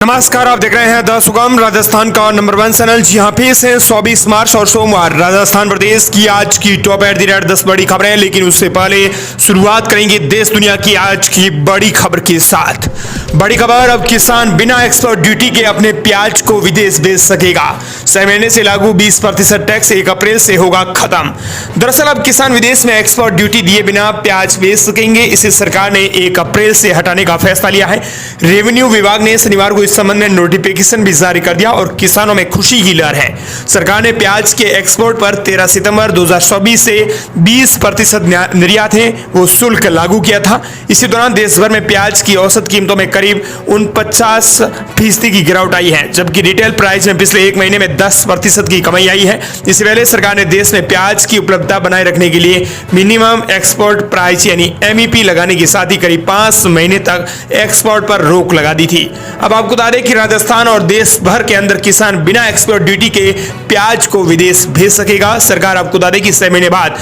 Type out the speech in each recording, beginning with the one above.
नमस्कार, आप देख रहे हैं द सुगम राजस्थान का नंबर 1 चैनल। जी हाँ, पेश है 24 मार्च और सोमवार राजस्थान प्रदेश की आज की टॉप एट द रेट 10 बड़ी खबरें। लेकिन उससे पहले शुरुआत करेंगे देश दुनिया की आज की बड़ी खबर के साथ। बड़ी खबर, अब किसान बिना एक्सपोर्ट ड्यूटी के अपने प्याज को विदेश भेज सकेगा। 6 महीने से लागू 20% टैक्स 1 अप्रैल से होगा खत्म। दरअसल अब किसान विदेश में एक्सपोर्ट ड्यूटी दिए बिना प्याज भेज सकेंगे। इसे सरकार ने 1 अप्रैल से हटाने का फैसला लिया है। रेवेन्यू विभाग ने शनिवार को इस संबंध में नोटिफिकेशन भी जारी कर दिया और किसानों में खुशी की लहर है। सरकार ने प्याज के एक्सपोर्ट पर 13 सितंबर 2024 से 20% निर्यात है वो शुल्क लागू किया था। इसी दौरान देश भर में प्याज की औसत कीमतों में करीब 49% की गिरावट आई है, जबकि रिटेल प्राइस में पिछले 1 महीने में 10% की कमाई आई है। इससे पहले सरकार ने देश में प्याज की उपलब्धता बनाए रखने के लिए मिनिमम एक्सपोर्ट प्राइस यानी MEP लगाने के साथ ही करीब 5 महीने तक एक्सपोर्ट पर रोक लगा दी थी। अब आपको बता दें कि राजस्थान और देश भर के अंदर किसान बिना एक्सपोर्ट ड्यूटी के प्याज को विदेश भेज सकेगा। सरकार आपको बता दें कि 6 महीने बाद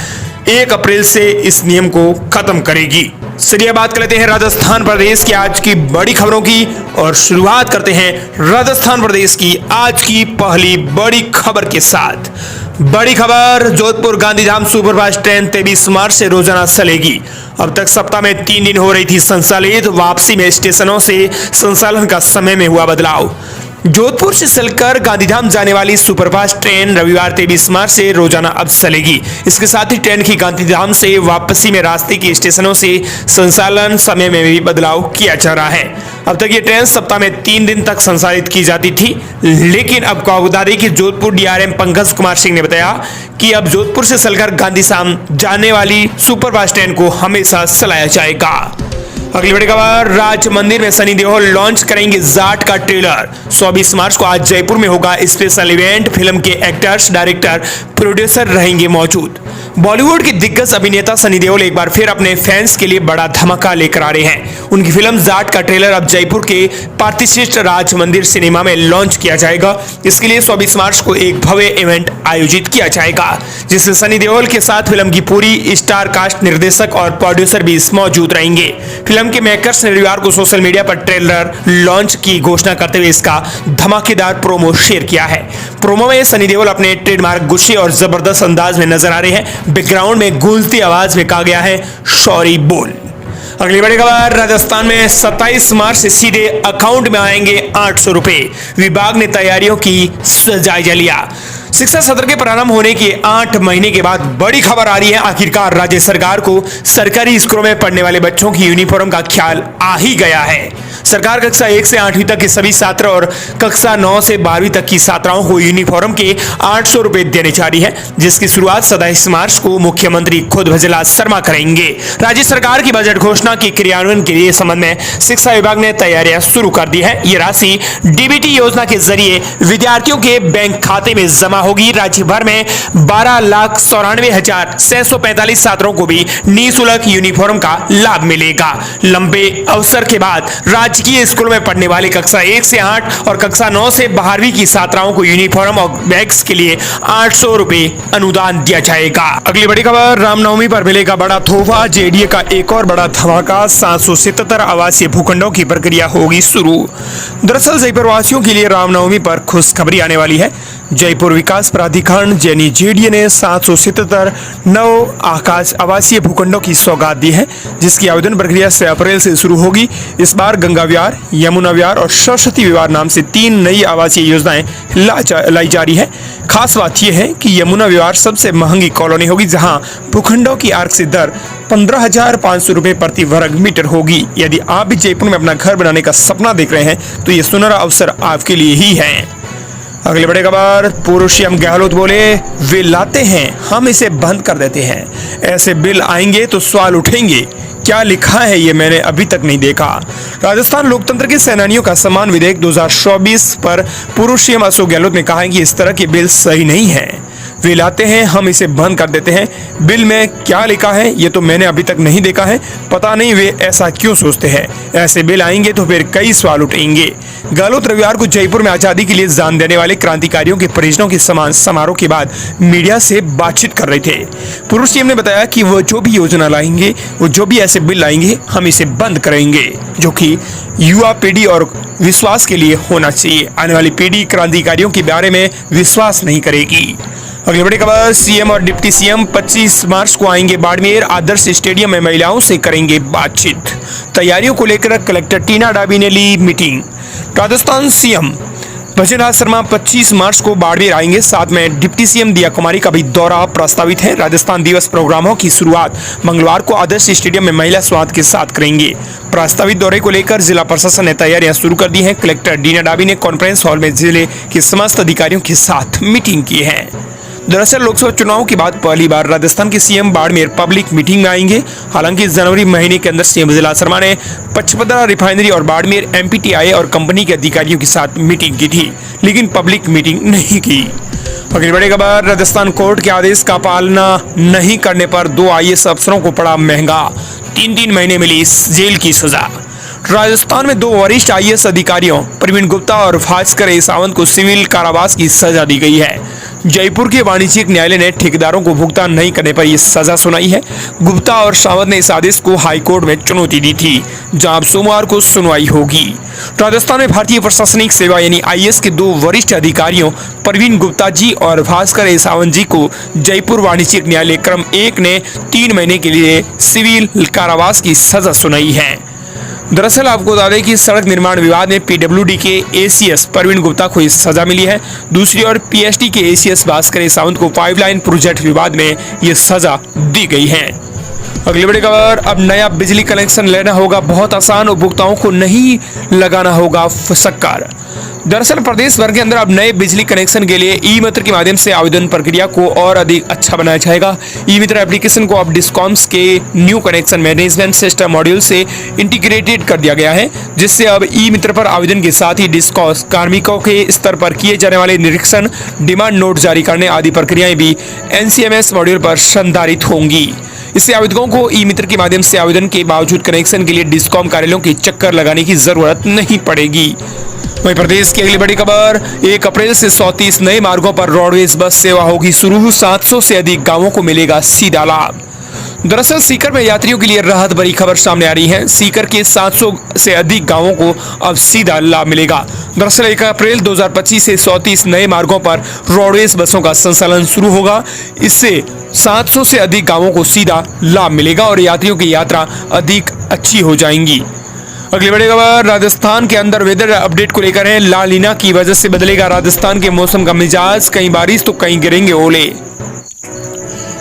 1 अप्रैल से इस नियम को खत्म करेगी। चलिए बात कर लेते हैं राजस्थान प्रदेश की आज की बड़ी खबरों की और शुरुआत करते हैं राजस्थान प्रदेश की आज की पहली बड़ी खबर के साथ। बड़ी खबर, जोधपुर गांधीधाम सुपरफास्ट ट्रेन 23 मार्च से रोजाना चलेगी। अब तक सप्ताह में 3 दिन हो रही थी संचालित। वापसी में स्टेशनों से संचालन का समय में हुआ बदलाव। जोधपुर से चलकर गांधीधाम जाने वाली सुपरफास्ट ट्रेन रविवार 23 मार्च से रोजाना अब चलेगी। इसके साथ ही ट्रेन की गांधीधाम से वापसी में रास्ते के स्टेशनों से संचालन समय में भी बदलाव किया जा रहा है। अब तक ये ट्रेन सप्ताह में 3 दिन तक संचालित की जाती थी, लेकिन अब को बता दें कि जोधपुर DRM पंकज कुमार सिंह ने बताया कि अब जोधपुर से चलकर गांधीधाम जाने वाली सुपरफास्ट ट्रेन को हमेशा चलाया जाएगा। अगली बड़ी खबर, राज मंदिर में सनी देओल लॉन्च करेंगे जाट का ट्रेलर। 24 मार्च को आज जयपुर में होगा स्पेशल इवेंट। फिल्म के एक्टर्स, डायरेक्टर, प्रोड्यूसर रहेंगे मौजूद। बॉलीवुड के दिग्गज अभिनेता सनी देओल एक बार फिर अपने फैंस के लिए बड़ा धमाका लेकर आ रहे हैं। उनकी फिल्म जाट का ट्रेलर अब जयपुर के प्रतिष्ठित राज मंदिर सिनेमा में लॉन्च किया जाएगा। इसके लिए 24 मार्च को एक भव्य इवेंट आयोजित किया जाएगा, जिसमें सनी देओल के साथ फिल्म की पूरी स्टार कास्ट, निर्देशक और प्रोड्यूसर भी मौजूद रहेंगे। फिल्म के मेकर्स ने रविवार को सोशल मीडिया पर ट्रेलर लॉन्च की घोषणा करते हुए इसका धमाकेदार प्रोमो शेयर किया है। प्रोमो में सनी देओल अपने ट्रेडमार्क गुस्से और जबरदस्त अंदाज में नजर आ रहे हैं। बैकग्राउंड में गूंजती आवाज में कहा गया है, सॉरी बोल। अगली बड़ी खबर, राजस्थान में 27 मार्च से सीधे अकाउंट में आएंगे 800 रुपए। विभाग ने तैयारियों की जायजा लिया। शिक्षा सत्र के प्रारंभ होने के 8 महीने के बाद बड़ी खबर आ रही है। आखिरकार राज्य सरकार को सरकारी स्कूलों में पढ़ने वाले बच्चों की यूनिफॉर्म का ख्याल आ ही गया है। सरकार कक्षा 1 से 8वीं तक के सभी छात्र और कक्षा 9 से 12वीं तक की छात्राओं को यूनिफॉर्म के 800 रुपए देने जा रही है, जिसकी शुरुआत 27 मार्च को मुख्यमंत्री खुद भजला शर्मा करेंगे। राज्य सरकार की बजट घोषणा के क्रियान्वयन के लिए संबंध में शिक्षा विभाग ने तैयारियां शुरू कर दी है। ये राशि DBT योजना के जरिए विद्यार्थियों के बैंक खाते में जमा होगी। राज्य भर में 12,94,645 छात्रों को भी निःशुल्क यूनिफॉर्म का लाभ मिलेगा। लंबे अवसर के बाद राजकीय स्कूल में पढ़ने वाले कक्षा 1 से 8 और कक्षा 9 से 12वीं की छात्राओं को यूनिफॉर्म और बैग्स के लिए 800 रुपए अनुदान दिया जाएगा। अगली बड़ी खबर, रामनवमी पर मिलेगा बड़ा तोहफा। JDA का एक और बड़ा धमाका, 777 आवासीय भूखंडों की प्रक्रिया होगी शुरू। दरअसल जयपुर वासियों के लिए रामनवमी पर खुशखबरी आने वाली है। जयपुर विकास प्राधिकरण यानी JDA ने 777 नव आकाश आवासीय भूखंडों की सौगात दी है, जिसकी आवेदन प्रक्रिया 6 अप्रैल से शुरू होगी। इस बार गंगा विहार, यमुना विहार और सरस्वती विहार नाम से 3 नई आवासीय योजनाएं लाई जा रही है। खास बात यह है कि यमुना विहार सबसे महंगी कॉलोनी होगी, जहां भूखंडों की आर्थिक दर 15,500 रुपए प्रति वर्ग मीटर होगी। यदि आप भी जयपुर में अपना घर बनाने का सपना देख रहे हैं तो ये सुनहरा अवसर आपके लिए ही है। अगले बड़े खबर, पूर्व CM गहलोत बोले, वे लाते हैं हम इसे बंद कर देते हैं। ऐसे बिल आएंगे तो सवाल उठेंगे, क्या लिखा है ये मैंने अभी तक नहीं देखा। राजस्थान लोकतंत्र के सेनानियों का सम्मान विधेयक 2024 पर पूर्व CM अशोक गहलोत ने कहा है कि इस तरह के बिल सही नहीं है। वे लाते हैं, हम इसे बंद कर देते हैं। बिल में क्या लिखा है ये तो मैंने अभी तक नहीं देखा है, पता नहीं वे ऐसा क्यों सोचते हैं। ऐसे बिल आएंगे तो फिर कई सवाल उठेंगे। गहलोत रविवार को जयपुर में आजादी के लिए जान देने वाले क्रांतिकारियों के परिजनों के समान समारोह के बाद मीडिया से बातचीत कर रहे थे। पूर्व सीएम ने बताया कि वो जो भी योजना लाएंगे, वो जो भी ऐसे बिल लाएंगे, हम इसे बंद करेंगे, जो कि युवा पीढ़ी और विश्वास के लिए होना चाहिए। आने वाली पीढ़ी क्रांतिकारियों के बारे में विश्वास नहीं करेगी। अगली बड़ी खबर, सीएम और डिप्टी सीएम 25 मार्च को आएंगे बाड़मेर, आदर्श स्टेडियम में महिलाओं से करेंगे बातचीत। तैयारियों को लेकर कलेक्टर टीना डाबी ने ली मीटिंग। राजस्थान सीएम भजनलाल शर्मा 25 मार्च को बाड़मेर आएंगे, साथ में डिप्टी सीएम दिया कुमारी का भी दौरा प्रस्तावित है। राजस्थान दिवस प्रोग्रामों की शुरुआत मंगलवार को आदर्श स्टेडियम में महिला स्वागत के साथ करेंगे। प्रस्तावित दौरे को लेकर जिला प्रशासन ने तैयारियां शुरू कर दी हैं। कलेक्टर टीना डाबी ने कॉन्फ्रेंस हॉल में जिले के समस्त अधिकारियों के साथ मीटिंग की है। दरअसल लोकसभा चुनाव के बाद पहली बार राजस्थान के सीएम बाड़मेर पब्लिक मीटिंग में आएंगे। हालांकि जनवरी महीने के अंदर सीएम भजनलाल शर्मा ने पचपदरा रिफाइनरी और बाड़मेर एमपीटीआई और कंपनी के अधिकारियों के साथ मीटिंग की थी, लेकिन पब्लिक मीटिंग नहीं की। अगली बड़ी खबर, राजस्थान कोर्ट के आदेश का पालना नहीं करने पर 2 आईएएस अफसरों को पड़ा महंगा, 3 महीने मिली जेल की सजा। राजस्थान में 2 वरिष्ठ आईएएस अधिकारियों प्रवीण गुप्ता और भास्कर सावंत को सिविल कारावास की सजा दी गई है। जयपुर के वाणिज्यिक न्यायालय ने ठेकेदारों को भुगतान नहीं करने पर यह सजा सुनाई है। गुप्ता और सावंत ने इस आदेश को हाईकोर्ट में चुनौती दी थी, जहां सोमवार को सुनवाई होगी। राजस्थान में भारतीय प्रशासनिक सेवा यानी आईएएस के 2 वरिष्ठ अधिकारियों प्रवीण गुप्ता जी और भास्कर सावंत जी को जयपुर वाणिज्यिक न्यायालय क्रम 1 ने 3 महीने के लिए सिविल कारावास की सजा सुनाई है। दरअसल आपको बता दें कि सड़क निर्माण विवाद में पीडब्ल्यूडी के एसीएस प्रवीण गुप्ता को इस सजा मिली है। दूसरी ओर पीएचडी के एसीएस भास्कर सावंत को पाइपलाइन प्रोजेक्ट विवाद में ये सजा दी गई है। अगली बड़ी खबर, अब नया बिजली कनेक्शन लेना होगा बहुत आसान, उपभोक्ताओं को नहीं लगाना होगा फसक्कर। दरअसल प्रदेश भर के अंदर अब नए बिजली कनेक्शन के लिए ई मित्र के माध्यम से आवेदन प्रक्रिया को और अधिक अच्छा बनाया जाएगा। ई मित्र एप्लीकेशन को अब डिस्कॉम्स के new connection management system module से इंटीग्रेटेड कर दिया गया है, जिससे अब ई मित्र पर आवेदन के साथ ही डिस्कॉम्स कार्मिकों के स्तर पर किए जाने वाले निरीक्षण, डिमांड नोट जारी करने आदि प्रक्रियाएं भी एनसीएमएस मॉड्यूल पर संधारित होंगी। इससे आवेदकों को ई मित्र के माध्यम से आवेदन के बावजूद कनेक्शन के लिए डिस्कॉम कार्यालयों के चक्कर लगाने की जरूरत नहीं पड़ेगी। वहीं प्रदेश की अगली बड़ी खबर, 1 अप्रैल से 130 नए मार्गों पर रोडवेज बस सेवा होगी शुरू, 700 से अधिक गांवों को मिलेगा सीधा लाभ। दरअसल सीकर में यात्रियों के लिए राहत भरी खबर सामने आ रही है। सीकर के 700 से अधिक गांवों को अब सीधा लाभ मिलेगा। दरअसल 1 अप्रैल 2025 से 130 नए मार्गों पर रोडवेज बसों का संचालन शुरू होगा। इससे 700 से अधिक गांवों को सीधा लाभ मिलेगा और यात्रियों की यात्रा अधिक अच्छी हो जाएंगी। अगली बड़ी खबर, राजस्थान के अंदर वेदर अपडेट को लेकर है। ला नीना की वजह से बदलेगा राजस्थान के मौसम का मिजाज, कहीं बारिश तो कहीं गिरेंगे ओले।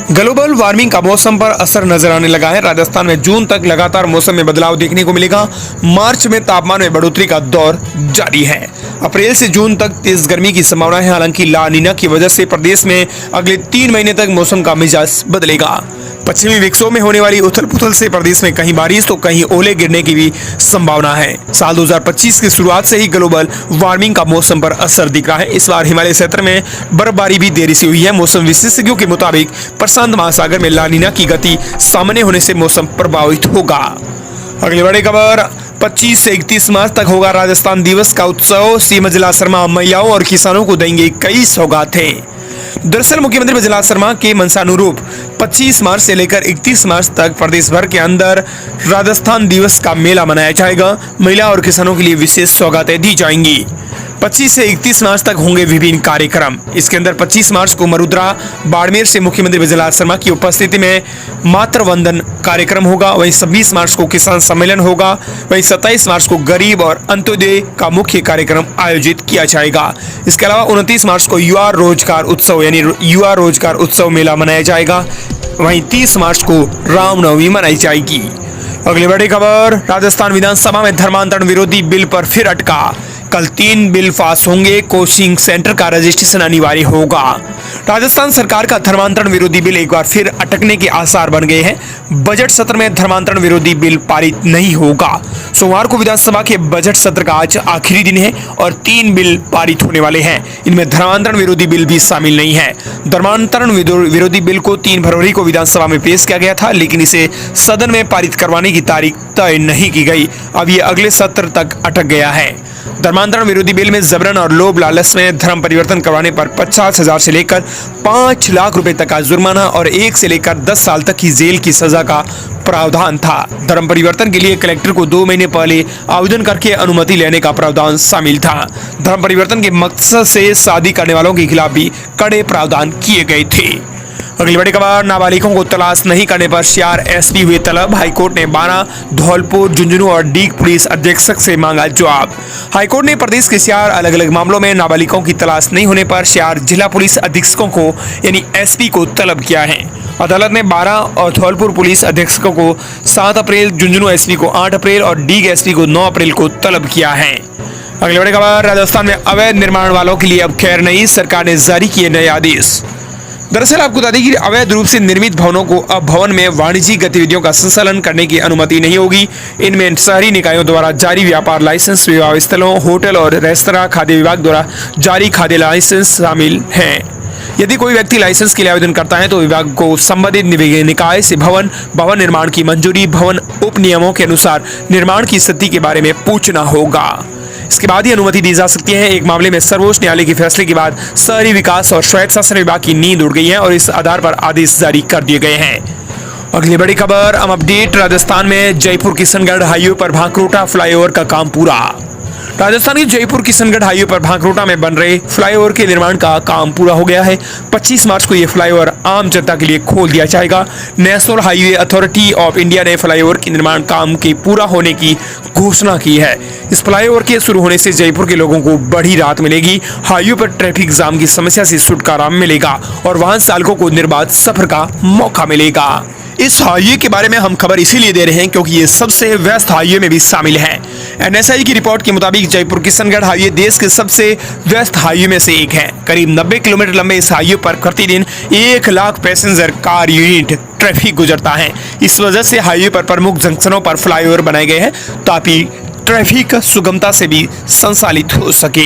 ग्लोबल वार्मिंग का मौसम पर असर नजर आने लगा है। राजस्थान में जून तक लगातार मौसम में बदलाव देखने को मिलेगा। मार्च में तापमान में बढ़ोतरी का दौर जारी है। अप्रैल से जून तक तेज गर्मी की संभावना है। हालांकि ला नीना की वजह से प्रदेश में अगले 3 महीने तक मौसम का मिजाज बदलेगा। पश्चिमी विक्षोभ में होने वाली उथल पुथल से प्रदेश में कहीं बारिश तो कहीं ओले गिरने की भी संभावना है। साल 2025 की शुरुआत से ही ग्लोबल वार्मिंग का मौसम पर असर दिख रहा है। इस बार हिमालय क्षेत्र में बर्फबारी भी देरी से हुई है। मौसम विशेषज्ञों के मुताबिक प्रशांत महासागर में ला नीना की गति सामान्य होने से मौसम प्रभावित होगा। अगली बड़ी खबर, 25 से 31 मार्च तक होगा राजस्थान दिवस का उत्सव। सीएम भजनलाल शर्मा महिलाओं और किसानों को देंगे कई सौगातें। दरअसल मुख्यमंत्री भजनलाल शर्मा के मंशानुरूप 25 मार्च से लेकर 31 मार्च तक प्रदेश भर के अंदर राजस्थान दिवस का मेला मनाया जाएगा। महिला और किसानों के लिए विशेष सौगातें दी जाएंगी। 25 से 31 मार्च तक होंगे विभिन्न कार्यक्रम। इसके अंदर 25 मार्च को मरुद्रा बाड़मेर से मुख्यमंत्री भजनलाल शर्मा की उपस्थिति में मातृ वंदन कार्यक्रम होगा। वहीं 26 मार्च को किसान सम्मेलन होगा। वहीं 27 मार्च को गरीब और अंत्योदय का मुख्य कार्यक्रम आयोजित किया जाएगा। इसके अलावा 29 मार्च को युवा रोजगार उत्सव यानी युवा रोजगार उत्सव मेला मनाया जाएगा। वहीं 30 मार्च को रामनवमी मनाई जाएगी। अगली बड़ी खबर, राजस्थान विधानसभा में धर्मांतरण विरोधी बिल पर फिर अटका। कल 3 बिल पास होंगे। कोचिंग सेंटर का रजिस्ट्रेशन अनिवार्य होगा। राजस्थान सरकार का धर्मांतरण विरोधी बिल एक बार फिर अटकने के आसार बन गए हैं। बजट सत्र में धर्मांतरण विरोधी बिल पारित नहीं होगा। सोमवार को विधानसभा के बजट सत्र का आज आखिरी दिन है और 3 बिल पारित होने वाले हैं। इनमें धर्मांतरण विरोधी बिल भी शामिल नहीं है। धर्मांतरण विरोधी बिल को 3 फरवरी को विधानसभा में पेश किया गया था, लेकिन इसे सदन में पारित करवाने की तारीख तय नहीं की गई। अब ये अगले सत्र तक अटक गया है। धर्मांतरण विरोधी बिल में जबरन और लोभ लालच में धर्म परिवर्तन करवाने पर 50,000 से लेकर 5 लाख रुपए तक का जुर्माना और 1 से लेकर 10 साल तक की जेल की सजा का प्रावधान था। धर्म परिवर्तन के लिए कलेक्टर को 2 महीने पहले आवेदन करके अनुमति लेने का प्रावधान शामिल था। धर्म परिवर्तन के मकसद से शादी करने वालों के खिलाफ भी कड़े प्रावधान किए गए थे। अगली बड़ी खबर, नाबालिगों को तलाश नहीं करने पर सियार एसपी हुए तलब। हाईकोर्ट ने 12 धौलपुर, झुंझुनू और डीग पुलिस अधीक्षक से मांगा जवाब। हाईकोर्ट ने प्रदेश के सियार अलग अलग मामलों में नाबालिगों की तलाश नहीं होने पर सियार जिला पुलिस अधीक्षकों को यानी एसपी को तलब किया है। अदालत ने 12 और धौलपुर पुलिस अधीक्षकों को 7 अप्रैल, झुंझुनू एसपी को 8 अप्रैल और डीग एसपी को 9 अप्रैल को तलब किया है। अगली बड़ी खबर, राजस्थान में अवैध निर्माण वालों के लिए अब खैर नहीं, सरकार ने जारी किए नए आदेश। दरअसल आपको बता दें कि अवैध रूप से निर्मित भवनों को अब भवन में वाणिज्यिक गतिविधियों का संचालन करने की अनुमति नहीं होगी। इनमें शहरी निकायों द्वारा जारी व्यापार लाइसेंस, विवाह स्थलों, होटल और रेस्तरां, खाद्य विभाग द्वारा जारी खाद्य लाइसेंस शामिल हैं। यदि कोई व्यक्ति लाइसेंस के लिए आवेदन करता है तो विभाग को संबंधित निकाय से भवन निर्माण की मंजूरी, भवन उप नियमों के अनुसार निर्माण की स्थिति के बारे में पूछना होगा। इसके बाद ही अनुमति दी जा सकती है। एक मामले में सर्वोच्च न्यायालय के फैसले के बाद शहरी विकास और स्वायत्त शासन विभाग की नींद उड़ गई है और इस आधार पर आदेश जारी कर दिए गए हैं। अगली बड़ी खबर, अपडेट, राजस्थान में जयपुर किशनगढ़ हाईवे पर भांकरोटा फ्लाईओवर का काम पूरा। राजस्थान के जयपुर किशनगढ़ हाईवे पर भांकरोटा में बन रहे फ्लाईओवर के निर्माण का काम पूरा हो गया है। 25 मार्च को यह फ्लाईओवर आम जनता के लिए खोल दिया जाएगा। National highway authority of India ने फ्लाईओवर के निर्माण काम के पूरा होने की घोषणा की है। इस फ्लाईओवर के शुरू होने से जयपुर के लोगों को बड़ी राहत मिलेगी। हाईवे पर ट्रैफिक जाम की समस्या से छुटकारा मिलेगा और वाहन चालकों को निर्बाध सफर का मौका मिलेगा। इस हाईवे के बारे में हम खबर इसीलिए दे रहे हैं क्योंकि ये सबसे व्यस्त हाईवे में भी शामिल है। एनएसआई की रिपोर्ट के मुताबिक जयपुर किशनगढ़ हाईवे देश के सबसे व्यस्त हाईवे में से एक है। करीब 90 किलोमीटर लंबे इस हाईवे पर प्रतिदिन 1 lakh passenger car unit traffic गुजरता है। इस वजह से हाईवे पर प्रमुख जंक्शनों पर फ्लाईओवर बनाए गए हैं ताकि ट्रैफिक सुगमता से भी संचालित हो सके।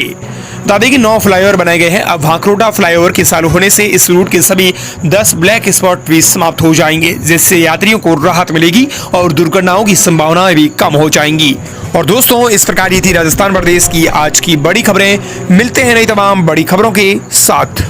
दादी की 9 फ्लाईओवर बनाए गए हैं। अब भांकरोटा फ्लाईओवर के चालू होने से इस रूट के सभी 10 ब्लैक स्पॉट भी समाप्त हो जाएंगे, जिससे यात्रियों को राहत मिलेगी और दुर्घटनाओं की संभावनाएं भी कम हो जाएंगी। और दोस्तों, इस प्रकार ये थी राजस्थान प्रदेश की आज की बड़ी खबरें। मिलते हैं नई तमाम बड़ी खबरों के साथ।